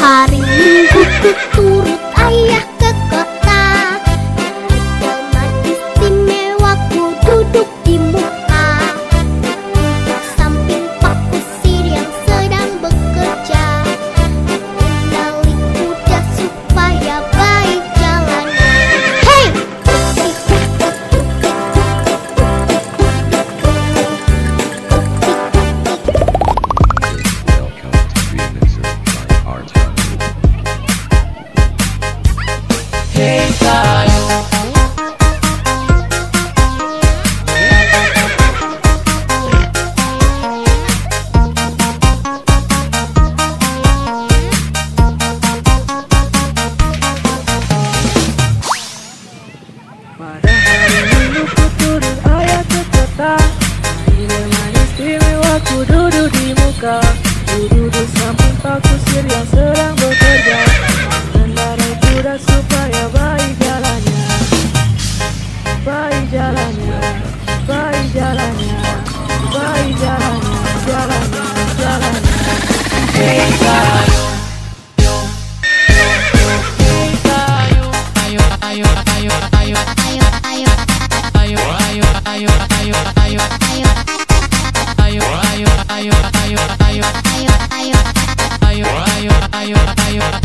Hari Minggu ku turut ayah ke kota. Di tempat istimewa ku duduk di muka. Duduk samping Pak Kusir yang sedang bekerja. Kendali kuda supaya baik jalannya. Hei! Pada hari Minggu ku turut ayah ke kota. Di rumah istimewa ku duduk di muka. Duduk di samping Pak Kusir yang sedang bekerja. Kendarai kuda supaya baik jalannya. Baik jalannya, baik jalannya, baik jalannya, jalannya, jalannya. Hey kayu,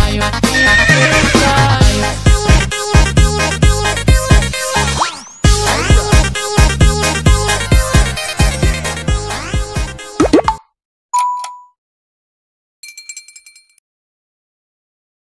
Ayo.